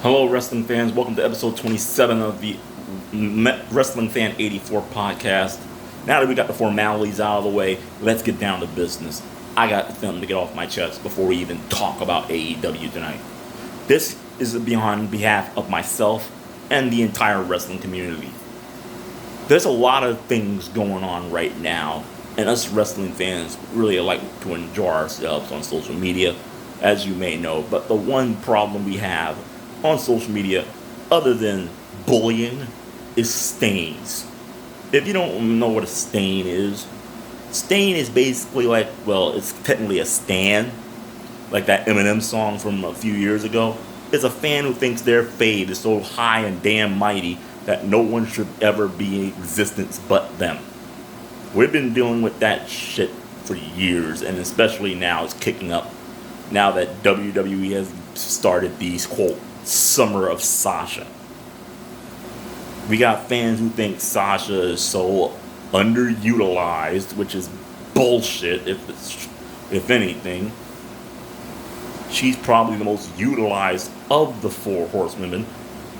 Hello, wrestling fans. Welcome to episode 27 of the WrestlingFan84 podcast. Now that we got the formalities out of the way, let's get down to business. I got something to get off my chest before we even talk about AEW tonight. This is on behalf of myself and the entire wrestling community. There's a lot of things going on right now, and us wrestling fans really like to enjoy ourselves on social media, as you may know. But the one problem we have on social media, other than bullying, is stains. If you don't know what a stain is basically like, well, it's technically a stan, like that Eminem song from a few years ago. It's a fan who thinks their fade is so high and damn mighty that no one should ever be in existence but them. We've been dealing with that shit for years, and especially now it's kicking up now that WWE has started these, quote, Summer of Sasha. We got fans who think Sasha is so underutilized, which is bullshit. If anything, she's probably the most utilized of the four horsewomen.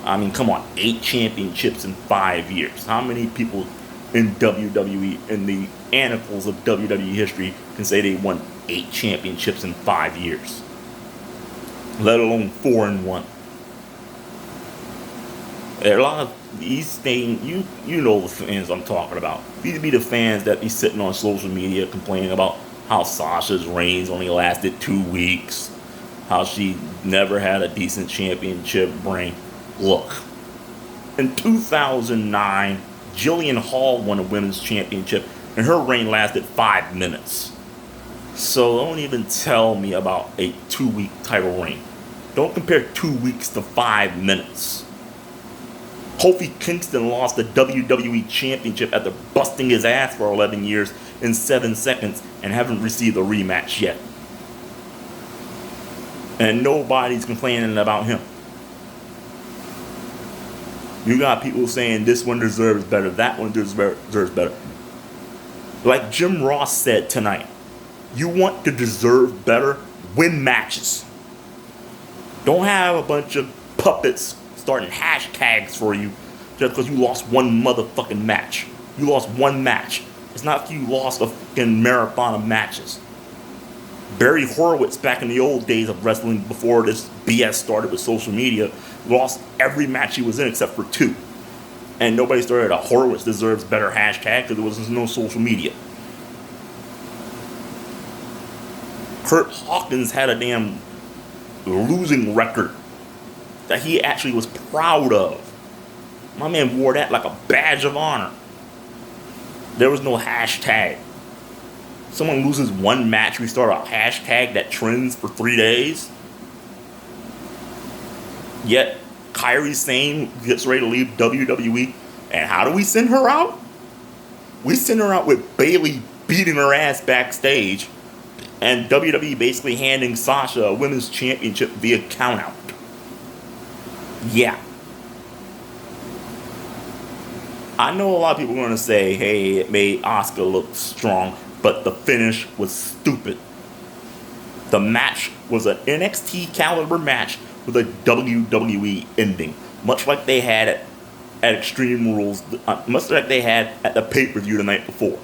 I mean, come on, 8 championships in 5 years. How many people in WWE, in the annals of WWE history, can say they won 8 championships in 5 years? Let alone 4 in 1. There are a lot of these things, you know the fans I'm talking about. These be the fans that be sitting on social media complaining about how Sasha's reigns only lasted 2 weeks, how she never had a decent championship reign. Look, in 2009, Jillian Hall won a women's championship, and her reign lasted 5 minutes. So don't even tell me about a 2-week title reign. Don't compare 2 weeks to 5 minutes. Kofi Kingston lost the WWE Championship after busting his ass for 11 years in 7 seconds and haven't received a rematch yet. And nobody's complaining about him. You got people saying this one deserves better, that one deserves better. Like Jim Ross said tonight, you want to deserve better, win matches. Don't have a bunch of puppets starting hashtags for you just because you lost one motherfucking match. You lost one match. It's not like you lost a fucking marathon of matches. Barry Horowitz, back in the old days of wrestling before this BS started with social media, lost every match he was in except for 2. And nobody started a Horowitz deserves better hashtag because there was no social media. Kurt Hawkins had a damn losing record that he actually was proud of. My man wore that like a badge of honor. There was no hashtag. Someone loses one match, we start a hashtag that trends for 3 days. Yet Kairi Sane gets ready to leave WWE, and how do we send her out? We send her out with Bayley beating her ass backstage, and WWE basically handing Sasha a women's championship via countout. Yeah. I know a lot of people are going to say, hey, it made Asuka look strong, but the finish was stupid. The match was an NXT caliber match with a WWE ending, much like they had at Extreme Rules, much like they had at the pay-per-view the night before.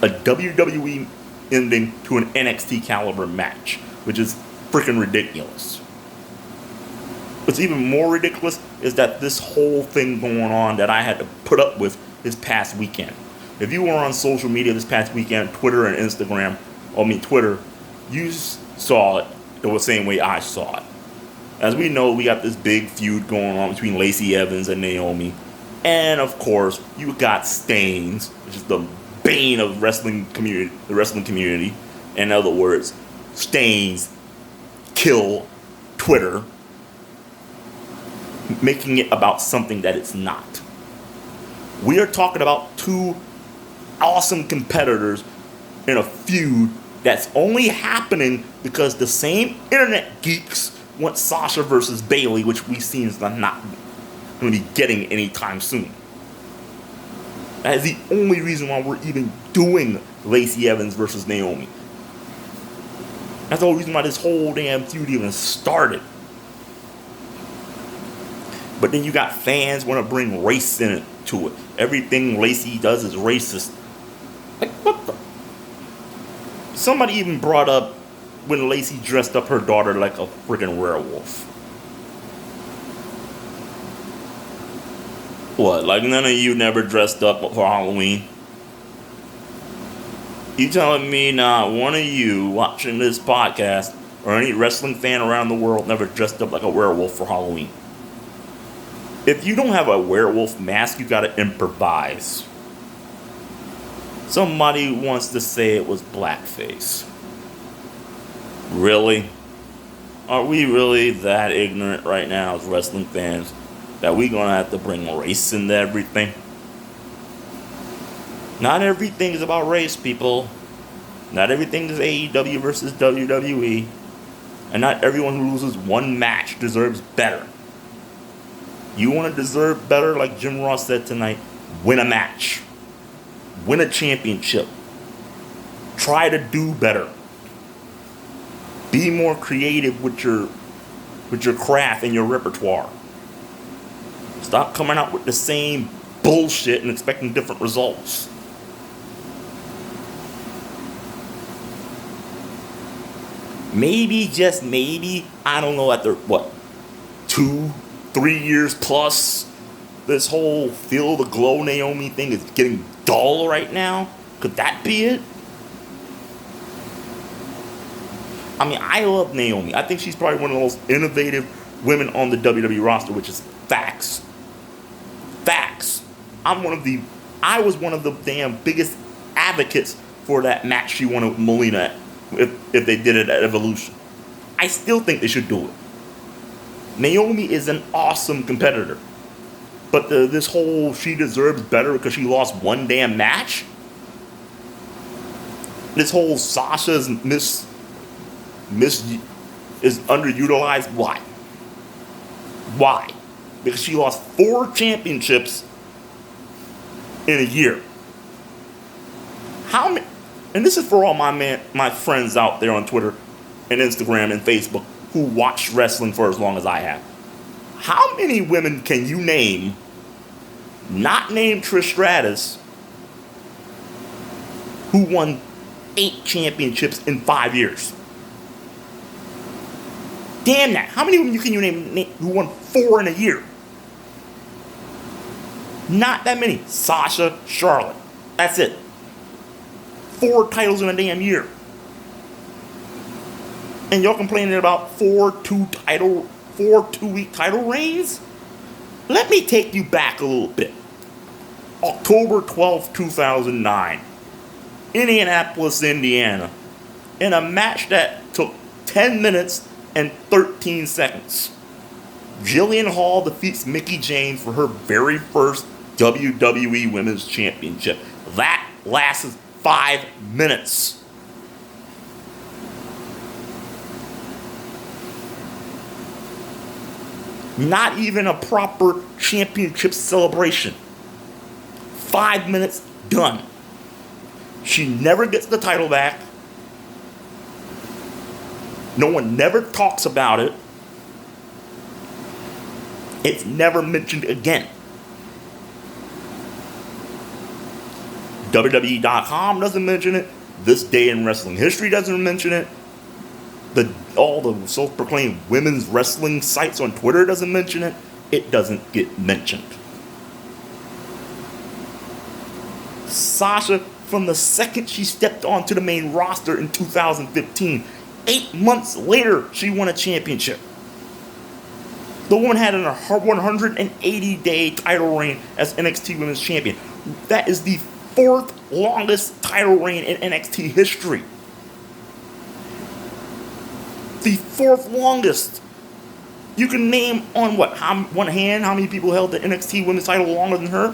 A WWE ending to an NXT caliber match, which is freaking ridiculous. What's even more ridiculous is that this whole thing going on that I had to put up with this past weekend. If you were on social media this past weekend, Twitter and Instagram, Twitter, you saw it the same way I saw it. As we know, we got this big feud going on between Lacey Evans and Naomi. And of course, you got Stains, which is the bane of the wrestling community. In other words, Stains kill Twitter, making it about something that it's not. We are talking about 2 awesome competitors in a feud that's only happening because the same internet geeks want Sasha versus Bayley, which we seem is not going to be getting anytime soon. That is the only reason why we're even doing Lacey Evans versus Naomi. That's the whole reason why this whole damn feud even started. But then you got fans want to bring race into it. Everything Lacey does is racist. Like, what the? Somebody even brought up when Lacey dressed up her daughter like a freaking werewolf. What, like none of you never dressed up for Halloween? You telling me not one of you watching this podcast or any wrestling fan around the world never dressed up like a werewolf for Halloween? If you don't have a werewolf mask, you gotta improvise. Somebody wants to say it was blackface. Really? Are we really that ignorant right now as wrestling fans that we gonna have to bring race into everything? Not everything is about race, people. Not everything is AEW versus WWE. And not everyone who loses one match deserves better. You want to deserve better, like Jim Ross said tonight, win a match. Win a championship. Try to do better. Be more creative with your craft and your repertoire. Stop coming out with the same bullshit and expecting different results. Maybe, just maybe, I don't know, after what, 2-3 years plus, this whole Feel the Glow Naomi thing is getting dull right now? Could that be it? I mean, I love Naomi. I think she's probably one of the most innovative women on the WWE roster, which is facts. Facts. I was one of the damn biggest advocates for that match she won with Melina if they did it at Evolution. I still think they should do it. Naomi is an awesome competitor. But this whole she deserves better because she lost one damn match? This whole Sasha's is underutilized? Why? Why? Because she lost 4 championships in a year. How many? And this is for all my friends out there on Twitter and Instagram and Facebook who watch wrestling for as long as I have. How many women can you name, not named Trish Stratus, who won 8 championships in 5 years? Damn that. How many women can you name who won 4 in a year? Not that many. Sasha, Charlotte. That's it. 4 titles in a damn year. And y'all complaining about 4 2-week title reigns? Let me take you back a little bit. October 12th, 2009. Indianapolis, Indiana. In a match that took 10 minutes and 13 seconds. Jillian Hall defeats Mickie James for her very first WWE Women's Championship. That lasted 5 minutes. Not even a proper championship celebration. 5 minutes, done. She never gets the title back. No one never talks about it. It's never mentioned again. WWE.com doesn't mention it. This Day in Wrestling History doesn't mention it. All the self-proclaimed women's wrestling sites on Twitter doesn't mention it. It doesn't get mentioned. Sasha, from the second she stepped onto the main roster in 2015, 8 months later, she won a championship. The woman had a 180-day title reign as NXT Women's Champion. That is the 4th longest title reign in NXT history. The 4th longest. You can name on one hand how many people held the NXT Women's title longer than her?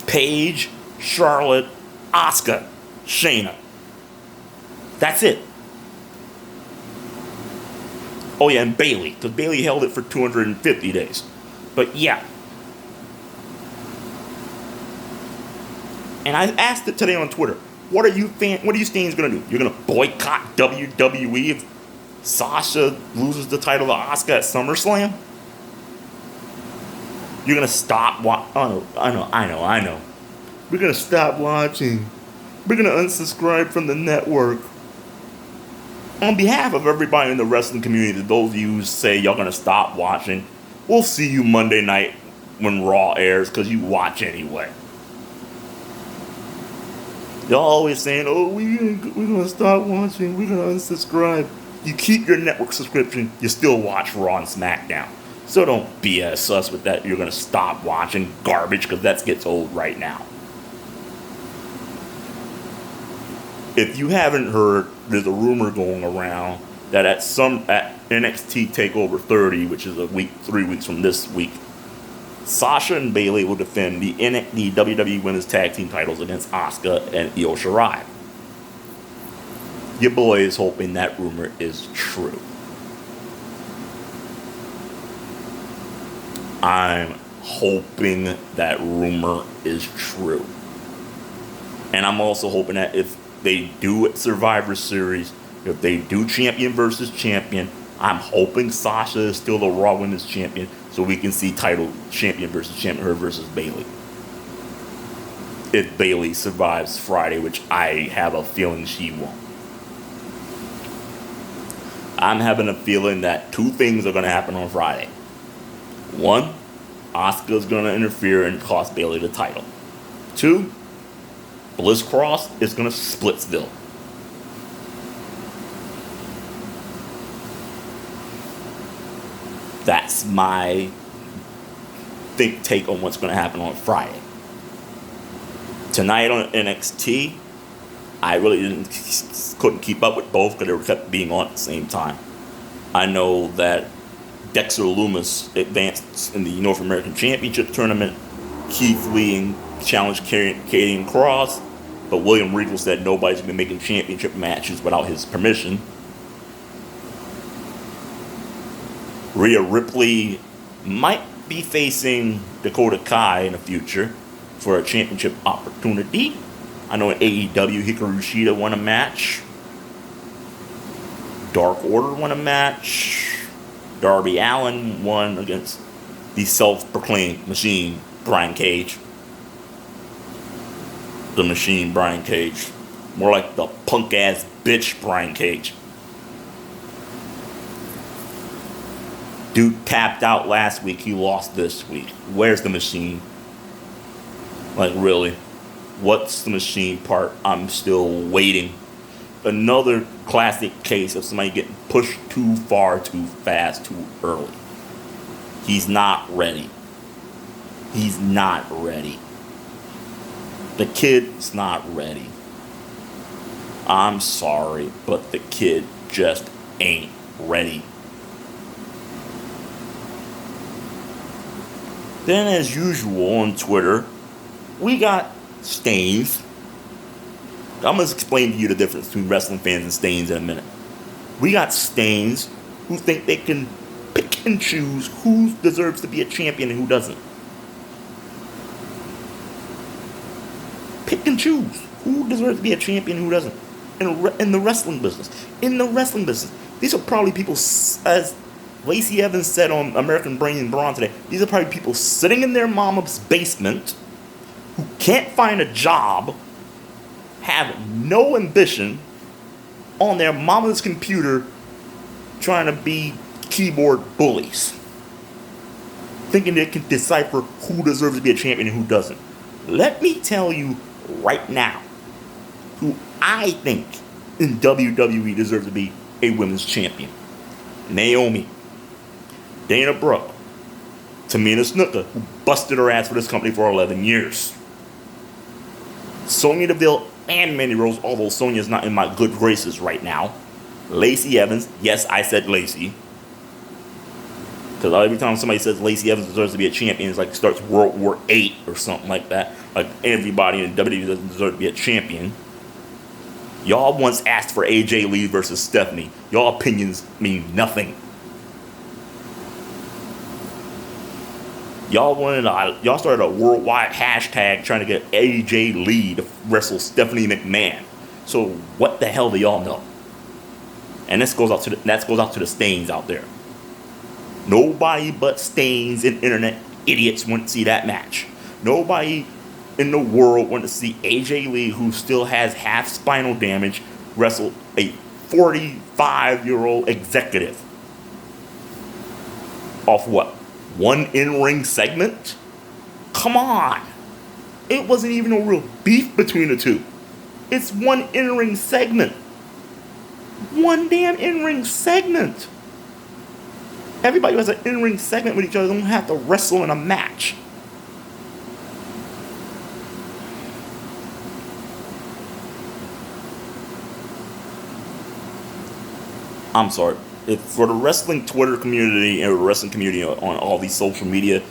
Paige, Charlotte, Asuka, Shayna. That's it. Oh yeah, and Bayley, because Bayley held it for 250 days. But yeah. And I asked it today on Twitter. What are you stands gonna do? You're gonna boycott WWE if Sasha loses the title to Asuka at SummerSlam? You're gonna stop I know. We're gonna stop watching. We're gonna unsubscribe from the network. On behalf of everybody in the wrestling community, those of you who say y'all gonna stop watching, we'll see you Monday night when Raw airs, because you watch anyway. Y'all always saying, oh, we're gonna stop watching, we're gonna unsubscribe. You keep your network subscription, you still watch Raw and SmackDown. So don't BS us with that you're gonna stop watching garbage, because that gets old right now. If you haven't heard, there's a rumor going around that at NXT TakeOver 30, which is 3 weeks from this week, Sasha and Bayley will defend the WWE Women's Tag Team titles against Asuka and Io Shirai. Your boy is hoping that rumor is true. I'm hoping that rumor is true. And I'm also hoping that if they do it Survivor Series, if they do champion versus champion, I'm hoping Sasha is still the Raw Women's Champion, so we can see title champion versus champion, her versus Bayley. If Bayley survives Friday, which I have a feeling she won't. I'm having a feeling that two things are going to happen on Friday. One, Asuka's going to interfere and cost Bayley the title. Two, Bliss Cross is going to Splitsville. That's my take on what's going to happen on Friday. Tonight on NXT, I really couldn't keep up with both because they kept being on at the same time. I know that Dexter Lumis advanced in the North American Championship tournament. Keith Lee challenged Karrion Kross, but William Regal said nobody's been making championship matches without his permission. Rhea Ripley might be facing Dakota Kai in the future for a championship opportunity. I know in AEW, Hikaru Shida won a match. Dark Order won a match. Darby Allin won against the self-proclaimed Machine, Brian Cage. The Machine, Brian Cage. More like the punk-ass bitch, Brian Cage. Dude tapped out last week. He lost this week. Where's the Machine? Like, really? What's the Machine part? I'm still waiting. Another classic case of somebody getting pushed too far, too fast, too early. He's not ready. He's not ready. The kid's not ready. I'm sorry, but the kid just ain't ready. Then, as usual on Twitter, we got Stains. I'm going to explain to you the difference between wrestling fans and Stains in a minute. We got Stains who think they can pick and choose who deserves to be a champion and who doesn't. Pick and choose who deserves to be a champion and who doesn't. In the wrestling business. In the wrestling business. These are probably people, as Lacey Evans said on American Brain and Brawn today, these are probably people sitting in their mama's basement who can't find a job, have no ambition, on their mama's computer trying to be keyboard bullies, thinking they can decipher who deserves to be a champion and who doesn't. Let me tell you right now who I think in WWE deserves to be a women's champion. Naomi, Dana Brooke, Tamina Snuka, who busted her ass for this company for 11 years. Sonya Deville and Mandy Rose, although Sonya's not in my good graces right now. Lacey Evans, yes, I said Lacey. Because every time somebody says Lacey Evans deserves to be a champion, it's like starts World War VIII or something like that. Like everybody in WWE doesn't deserve to be a champion. Y'all once asked for AJ Lee versus Stephanie. Y'all opinions mean nothing. Y'all started a worldwide hashtag trying to get AJ Lee to wrestle Stephanie McMahon. So what the hell do y'all know? And that goes out to the Stains out there. Nobody but Stains and internet idiots want to see that match. Nobody in the world want to see AJ Lee, who still has half spinal damage, wrestle a 45-year-old executive. Off what? One in-ring segment? Come on. It wasn't even a real beef between the two. It's one in-ring segment. One damn in-ring segment. Everybody who has an in-ring segment with each other don't have to wrestle in a match. I'm sorry. If for the wrestling Twitter community and the wrestling community on all these social media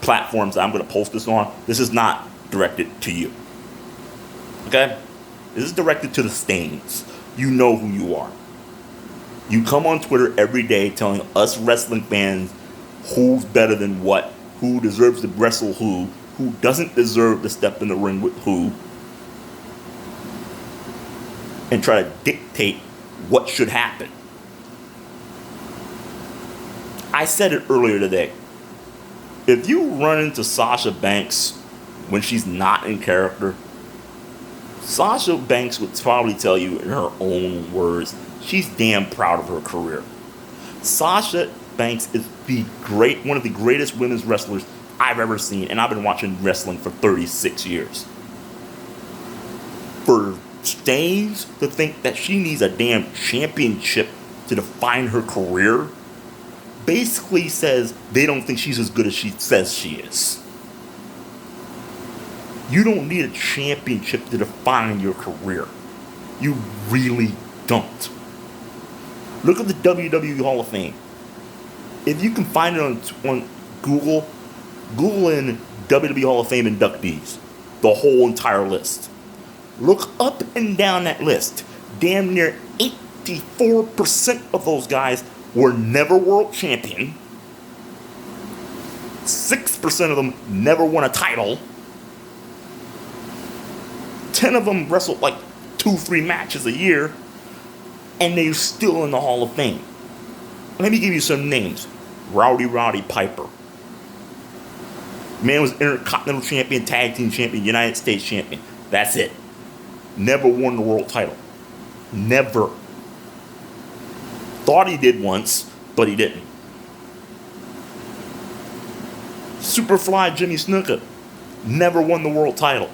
platforms I'm going to post this on, this is not directed to you. Okay? This is directed to the Stains. You know who you are. You come on Twitter every day telling us wrestling fans who's better than what, who deserves to wrestle who doesn't deserve to step in the ring with who, and try to dictate what should happen. I said it earlier today. If you run into Sasha Banks when she's not in character, Sasha Banks would probably tell you in her own words, she's damn proud of her career. Sasha Banks is one of the greatest women's wrestlers I've ever seen, and I've been watching wrestling for 36 years. For Stains to think that she needs a damn championship to define her career basically says they don't think she's as good as she says she is. You don't need a championship to define your career. You really don't. Look at the WWE Hall of Fame. If you can find it on Google in WWE Hall of Fame inductees, the whole entire list. Look up and down that list. Damn near 84% of those guys were never world champion. 6% of them never won a title. 10 of them wrestled like 2-3 matches a year, and they're still in the Hall of Fame. Let me give you some names. Roddy Piper. Man was Intercontinental Champion, Tag Team Champion, United States Champion. That's it. Never won the world title. Never. Thought he did once, but he didn't. Superfly Jimmy Snuka. Never won the world title.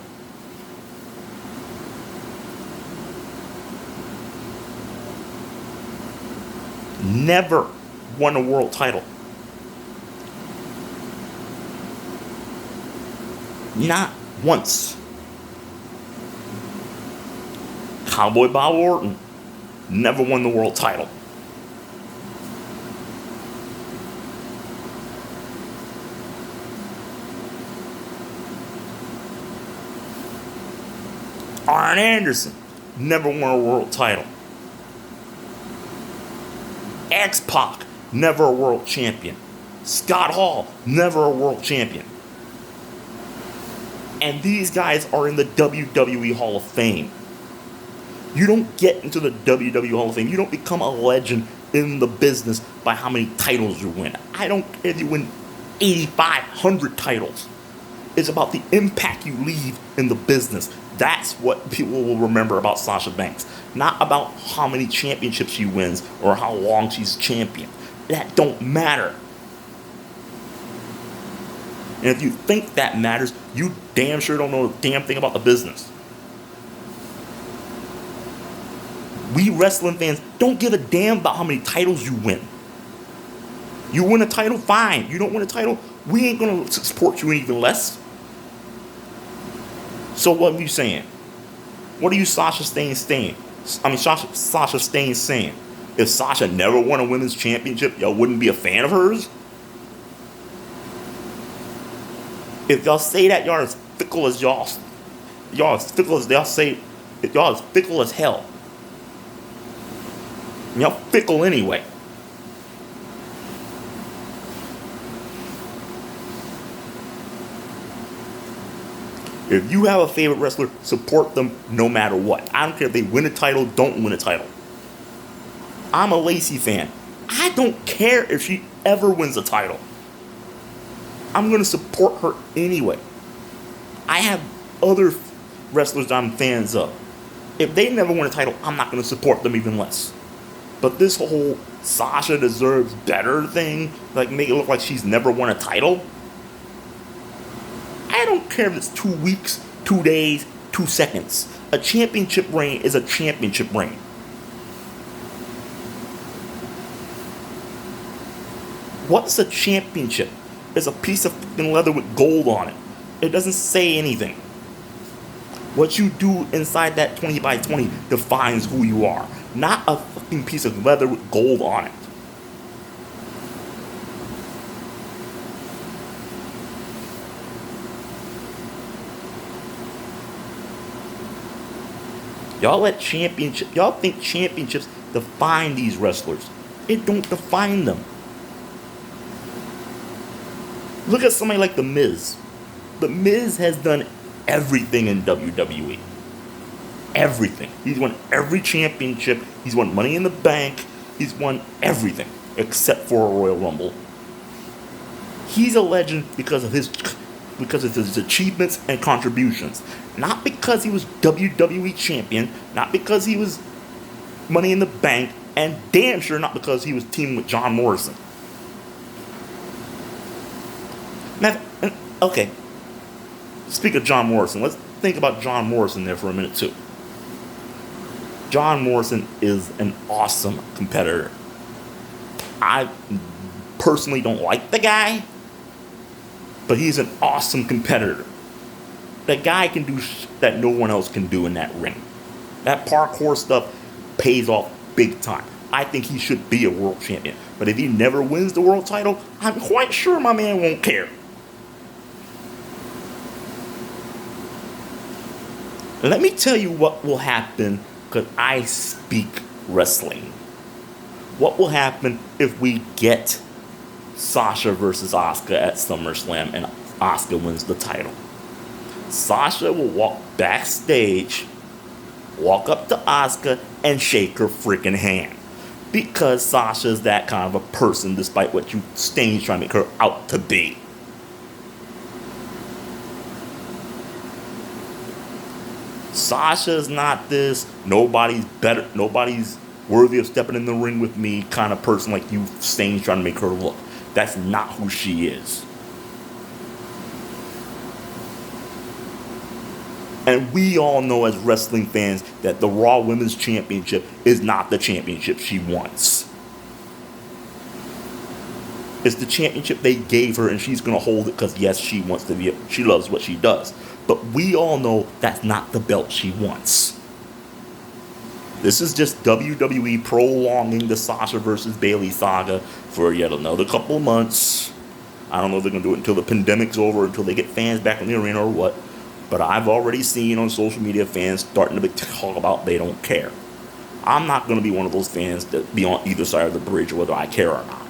Never won a world title. Not once. Cowboy Bob Orton never won the world title. Arn Anderson never won a world title. X-Pac, never a world champion. Scott Hall, never a world champion. And these guys are in the WWE Hall of Fame. You don't get into the WWE Hall of Fame. You don't become a legend in the business by how many titles you win. I don't care if you win 8,500 titles. It's about the impact you leave in the business. That's what people will remember about Sasha Banks. Not about how many championships she wins or how long she's champion. That don't matter. And if you think that matters, you damn sure don't know a damn thing about the business. We wrestling fans don't give a damn about how many titles you win. You win a title, fine. You don't win a title, we ain't going to support you even less. So what are you saying? What are you Sasha Staines saying? Sasha Staines saying? If Sasha never won a women's championship, y'all wouldn't be a fan of hers? If y'all say that, y'all as fickle as y'all as fickle as they'll say, y'all as fickle as hell. Y'all fickle anyway. If you have a favorite wrestler, support them no matter what. I don't care if they win a title, don't win a title. I'm a Lacey fan. I don't care if she ever wins a title. I'm going to support her anyway. I have other wrestlers that I'm fans of. If they never win a title, I'm not going to support them even less. But this whole Sasha deserves better thing, like make it look like she's never won a title, I don't care if it's 2 weeks, 2 days, 2 seconds. A championship reign is a championship reign. What's a championship? It's a piece of fucking leather with gold on it. It doesn't say anything. What you do inside that 20 by 20 defines who you are. Not a fucking piece of leather with gold on it. Y'all think championships define these wrestlers. It don't define them. Look at somebody like The Miz. The Miz has done everything in WWE. Everything. He's won every championship. He's won Money in the Bank. He's won everything except for a Royal Rumble. He's a legend because of his achievements and contributions. Not because he was WWE champion, not because he was Money in the Bank, and damn sure not because he was teaming with John Morrison. Now, okay, speak of John Morrison, let's think about John Morrison there for a minute too. John Morrison is an awesome competitor. I personally don't like the guy, but he's an awesome competitor. The guy can do that no one else can do in that ring. That parkour stuff pays off big time. I think he should be a world champion. But if he never wins the world title, I'm quite sure my man won't care. Let me tell you what will happen, because I speak wrestling. What will happen if we get Sasha versus Asuka at SummerSlam and Asuka wins the title? Sasha will walk backstage, walk up to Asuka, and shake her freaking hand. Because Sasha's that kind of a person, despite what you stains trying to make her out to be. Sasha's not this nobody's worthy of stepping in the ring with me kind of person like you stains trying to make her look. That's not who she is. And we all know as wrestling fans that the Raw Women's Championship is not the championship she wants. It's the championship they gave her, and she's going to hold it because, yes, she loves what she does. But we all know that's not the belt she wants. This is just WWE prolonging the Sasha versus Bayley saga for yet another couple of months. I don't know if they're going to do it until the pandemic's over, until they get fans back in the arena or what. But I've already seen on social media fans starting to talk about they don't care. I'm not going to be one of those fans that be on either side of the bridge whether I care or not.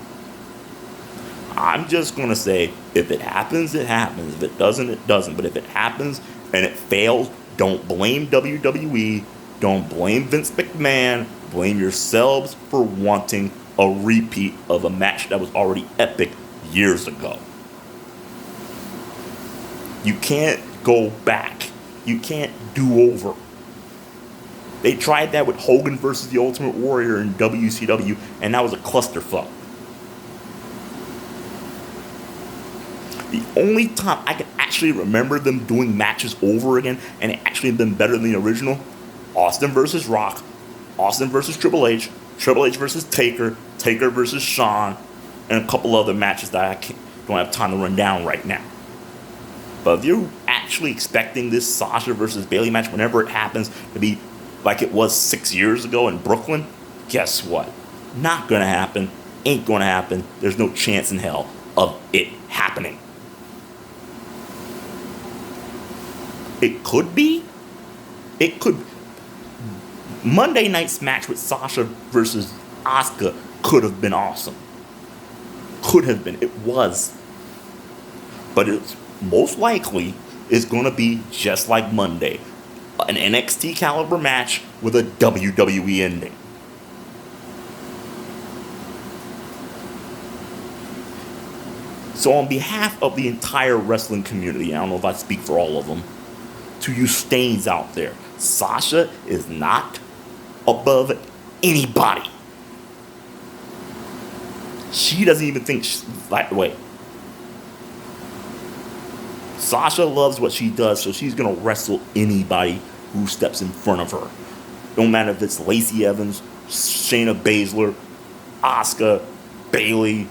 I'm just going to say, if it happens, it happens. If it doesn't, it doesn't. But if it happens and it fails, don't blame WWE. Don't blame Vince McMahon. Blame yourselves for wanting a repeat of a match that was already epic years ago. You can't go back. You can't do over. They tried that with Hogan versus the Ultimate Warrior in WCW, and that was a clusterfuck. The only time I can actually remember them doing matches over again and it actually been better than the original, Austin versus Rock, Austin versus Triple H, Triple H versus Taker, Taker versus Shawn, and a couple other matches that I don't have time to run down right now. But if you're actually expecting this Sasha versus Bayley match whenever it happens to be like it was 6 years ago in Brooklyn, guess what? Not gonna happen. Ain't gonna happen. There's no chance in hell of it happening. It could be. It could. Monday night's match with Sasha versus Asuka could have been awesome. Could have been. It was. But it's most likely is going to be just like Monday. An NXT caliber match with a WWE ending. So on behalf of the entire wrestling community, I don't know if I speak for all of them, to you stains out there, Sasha is not above anybody. She doesn't even think she's that way. Sasha loves what she does, so she's going to wrestle anybody who steps in front of her. No matter if it's Lacey Evans, Shayna Baszler, Asuka, Bayley,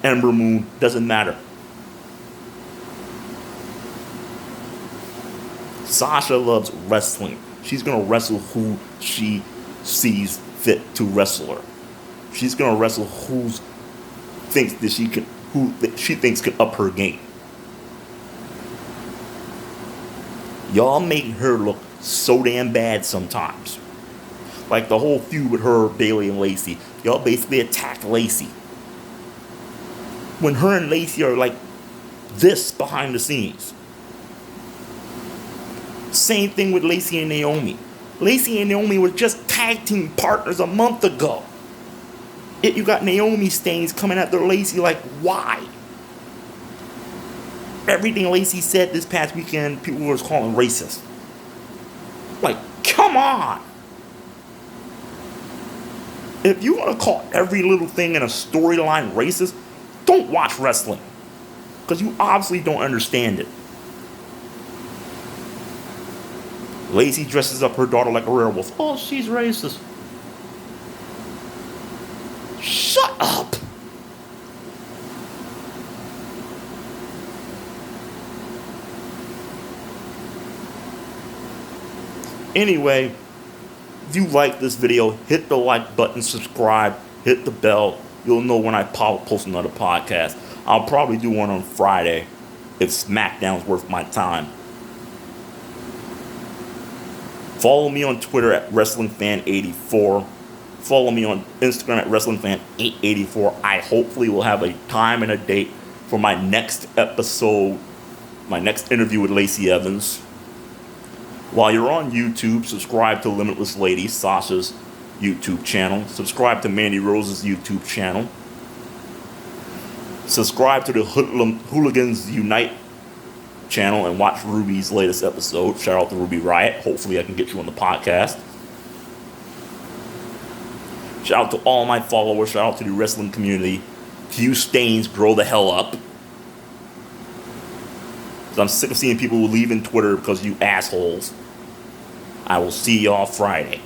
Ember Moon, doesn't matter. Sasha loves wrestling. She's going to wrestle who she sees fit to wrestle her. She's going to wrestle who she thinks can up her game. Y'all make her look so damn bad sometimes. Like the whole feud with her, Bayley, and Lacey. Y'all basically attacked Lacey. When her and Lacey are like this behind the scenes. Same thing with Lacey and Naomi. Lacey and Naomi were just tag team partners a month ago. Yet you got Naomi stains coming after Lacey like, why? Everything Lacey said this past weekend, people were calling racist. Like, come on! If you want to call every little thing in a storyline racist, don't watch wrestling. Because you obviously don't understand it. Lacey dresses up her daughter like a werewolf. Oh, she's racist. Shut up! Anyway, if you like this video, hit the like button, subscribe, hit the bell. You'll know when I post another podcast. I'll probably do one on Friday if SmackDown's worth my time. Follow me on Twitter at WrestlingFan84. Follow me on Instagram at WrestlingFan884. I hopefully will have a time and a date for my next episode, my next interview with Lacey Evans. While you're on YouTube, subscribe to Limitless Lady, Sasha's YouTube channel. Subscribe to Mandy Rose's YouTube channel. Subscribe to the Hooligans Unite channel and watch Ruby's latest episode. Shout out to Ruby Riot. Hopefully I can get you on the podcast. Shout out to all my followers. Shout out to the wrestling community. To you stains, grow the hell up. I'm sick of seeing people leaving Twitter because you assholes. I will see y'all Friday.